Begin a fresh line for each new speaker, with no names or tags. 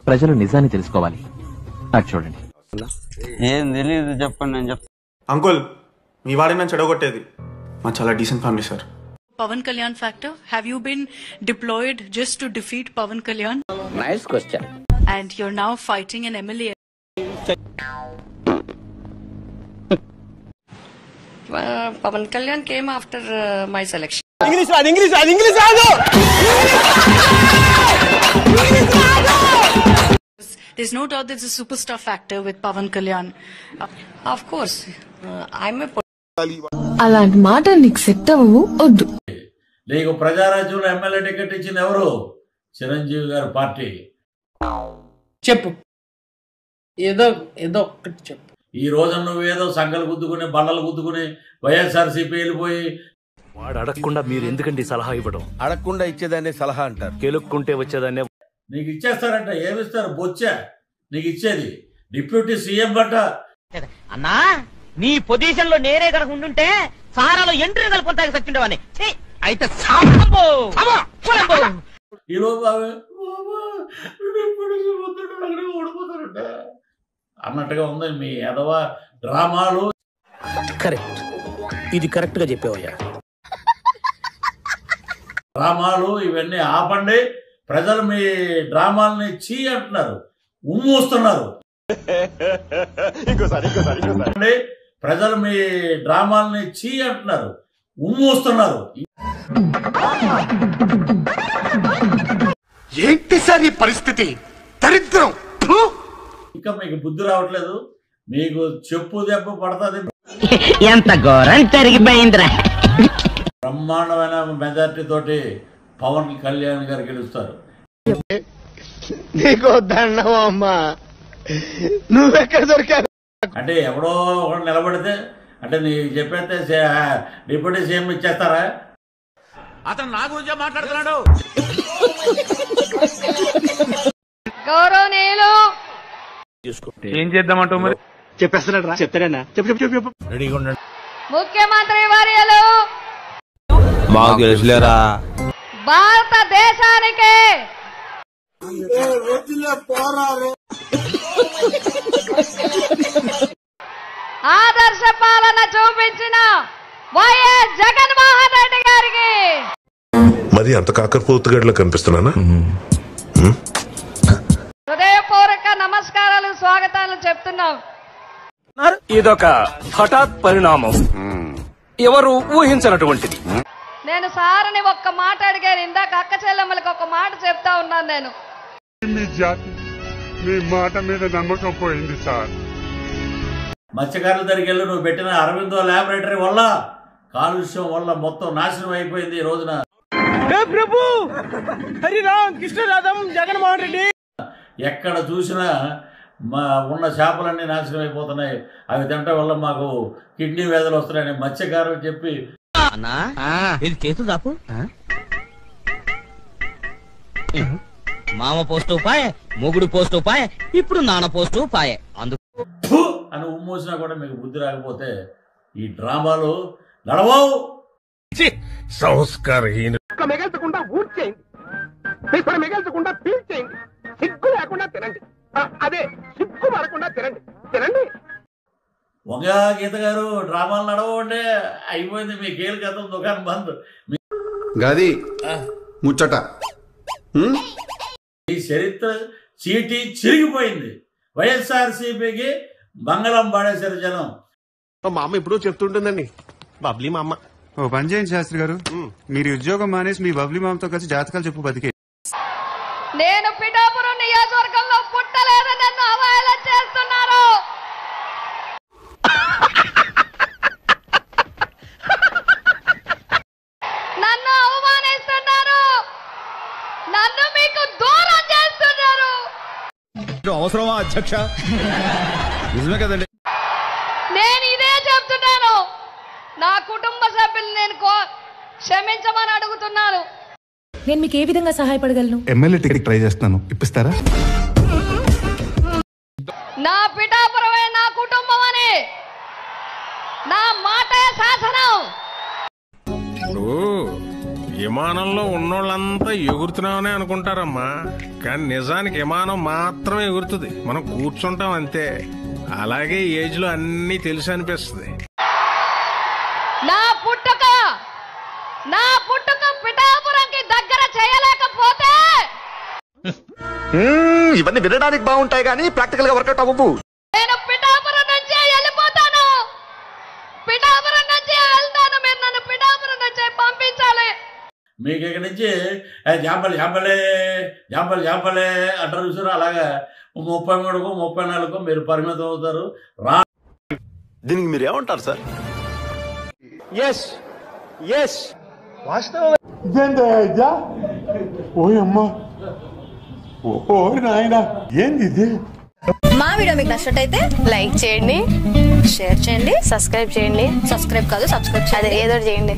ప్రజలు నిజాన్ని తెలుసుకోవాలి. అది చూడండి.
ఏం తెలియదు, చెప్పండి. నేను చెప్తాను.
అంకుల్, మీ వాడిని నన్ను చెడగొట్టేది. మా చాలా decent family sir.
Pawan Kalyan factor. Have you been deployed just to defeat Pawan Kalyan?
Nice question.
And you're now fighting an MLA. Pawan Kalyan came after my selection.
English.
There's no doubt there's a superstar factor with Pawan Kalyan. Of course, I'm a
అలాంటి మాట నీకు set అవ్వవు, వద్దు.
నీకు ప్రజారాజ్యంలో MLA ticket ఇచ్చింది ఎవరు? చిరంజీవి గారి party.
చెప్పు, ఏదో ఒక్కటి చెప్పు.
ఈ రోజు నువ్వేదో సంఘాలు గుద్దుకుని బల్లలు గుద్దుకుని వైఎస్ఆర్సీపీ వెళ్ళిపోయి
వాడు అడగకుండా మీరు ఎందుకండి సలహా ఇవ్వడం?
అడగకుండా ఇచ్చేదాన్ని సలహా అంటారు.
కెలుక్కుంటే వచ్చేదాన్ని
నీకు ఇచ్చేస్తారంట. ఏమిస్తారు? బొచ్చా నీకు ఇచ్చేది? డిప్యూటీ సీఎం బట్ట.
అన్నా, నీ పొజిషన్ లో నేనే కనుక ఉండుంటే సారాలో ఎంట్రీ కలుపుకుంటాకి సచ్చిండేవాడిని. అయితే
ఈ లోపు ఓడిపోతారంట అన్నట్టుగా ఉంది మీ ఎదవ డ్రామాలు.
కరెక్ట్, ఇది కరెక్ట్ గా చెప్పావయ్యా.
డ్రామాలు ఇవన్నీ ఆపండి. ప్రజలు మీ డ్రామాలని చీ అంటున్నారు, ఉమ్మూస్తున్నారు. ప్రజలు మీ డ్రామాలని చీ అంటున్నారు, ఉమ్మూస్తున్నారు.
ఏంటి సార్ ఈ పరిస్థితి? దరిద్రం.
ఇంకా మీకు బుద్ధి రావట్లేదు. మీకు చెప్పు దెబ్బ పడుతుంది.
ఎంత ఘోరం జరిగిపోయిందిరా.
బ్రహ్మాండమైన మెజార్టీ తోటి పవన్ కళ్యాణ్ గారు గెలుస్తారు.
నీకు దండం అమ్మా, నువ్వెక్కడ దొరికావు?
అంటే ఎవడో ఒకడు నిలబడితే అంటే నీకు చెప్పేస్తే డిప్యూటీ సీఎం ఇచ్చేస్తారా?
అతను నా గురించే మాట్లాడుతున్నాడు.
గౌరవనీయులు,
ఏం చేద్దామంటావు మరి?
చెప్పేస్తున్నాడు. చెప్తాడన్నా. చెప్పు.
రెడీగా ఉండండి.
ముఖ్యమంత్రి వర్యులు,
మాకు తెలుసులేరా,
భారతదేశానికి ఆదర్శ పాలన చూపించిన వైఎస్ జగన్మోహన్ రెడ్డి గారికి
మరి అంత కాకరపోతుగడ్లా కనిపిస్తున్నానా?
హృదయపూర్వక నమస్కారాలు, స్వాగతాలు చెప్తున్నాం.
ఇదొక హఠాత్ పరిణామం, ఎవరు ఊహించినటువంటిది.
నేను సార్ని ఒక్క మాట అడిగాను ఇందాక, అక్క చెల్లెమ్మలకి ఒక మాట చెప్తా ఉన్నాను నేను.
మీ జాతి మీ మాట మీద నమ్మకం పోయింది సార్.
మత్స్యకారుల దగ్గరికి వెళ్ళి నువ్వు పెట్టిన అరవిందో ల్యాబొరేటరీ వల్ల కాలుష్యం వల్ల మొత్తం నాశనం అయిపోయింది ఈ రోజున.
ప్రభు హరిరామ్ కృష్ణరాధం జగన్మోహన్ రెడ్డి.
ఎక్కడ చూసినా ఉన్న చేపలన్నీ నాశనం అయిపోతున్నాయి. అవి తినటం వల్ల మాకు కిడ్నీ వ్యాధులు వస్తున్నాయని మత్స్యకారులు చెప్పి
చేతు దాపు మామ పోస్టు పాయే, మొగుడు పోస్టు పాయే, ఇప్పుడు నాన్న పోస్టు పాయే. అందుకు
అని ఉమ్మూసినా కూడా మీకు బుద్ధి రాకపోతే ఈ డ్రామాలు నడవవు.
సంస్కారహీన
మిగల్చకుండా ఊడ్చేయండి, మిగల్చకుండా పీల్చేయండి, సిగ్గు లేకుండా తినండి. అదే సిగ్గు పడకుండా తినండి.
వంగ గీత గారు డ్రామాలు నడవండి, అయిపోయింది మీ కేలు కథం, దుకాణం బంద్.
గది ముచ్చట.
ఈ చరిత్ర చీటీ చిరిగిపోయింది. వైఎస్ఆర్సీపీకి మంగళం పాడేశారు జనం.
మా అమ్మ ఇప్పుడు చెప్తుంటుందండి, బబ్లీ మా అమ్మ.
ఓ పని చేయండి శాస్త్రి గారు, మీరు ఉద్యోగం మానేసి మీ బబ్లీ మామతో కలిసి జాతకాలు చెప్పు బతికే.
నేను పిఠాపురం నియోజకవర్గంలో పుట్టలేదు, నన్ను అవహేళన చేస్తున్నారు. నన్ను అవమానిస్తున్నారు, నన్ను మీకు దూరం చేస్తున్నారు.
అవసరమా అధ్యక్ష? నిజమే కదండి.
నేను ఇదే చెప్తున్నాను, నా కుటుంబ సభ్యులు నేను క్షమించమని అడుగుతున్నాను.
నేను మీకు ఏ విధంగా సహాయపడగలను?
ఎమ్మెల్యే టికెట్ ట్రై చేస్తున్నాను, ఇప్పిస్తారా?
నా పిఠాపురమే నా కుటుంబం అని నా మాటే శాసనం.
విమానంలో ఉన్నోళ్ళంతా ఎగురుతున్నామని అనుకుంటారమ్మా, కానీ నిజానికి విమానం మాత్రమే ఎగురుతుంది, మనం కూర్చుంటాం అంతే. అలాగే ఏజ్ లో అన్ని తెలుసు అనిపిస్తుంది.
నా పుట్టుక పిఠాపురంకి దగ్గర చేయలేకపోతే
ఇవన్నీ వినడానికి బాగుంటాయి కానీ ప్రాక్టికల్ గా వర్కౌట్ అవ్వవు.
నేను పిఠాపురం నుంచి వెళ్ళిపోతాను, పిఠాపురం నుంచి వెళ్తాను. మీరు నన్ను పిఠాపురం నుంచి పంపించాలి.
మీకు ఇక్కడి నుంచి జాంపలే అంటారు చూసారు, అలాగా 33కో 34కో మీరు పరిమితం అవుతారు.
దీనికి మీరు ఏమంటారు సార్?
మా వీడియో మీకు నచ్చినట్టయితే లైక్ చేయండి, షేర్ చేయండి, సబ్స్క్రైబ్ చేయండి. సబ్స్క్రైబ్ కాదు, సబ్స్క్రైబ్ అదే ఏదో చేయండి.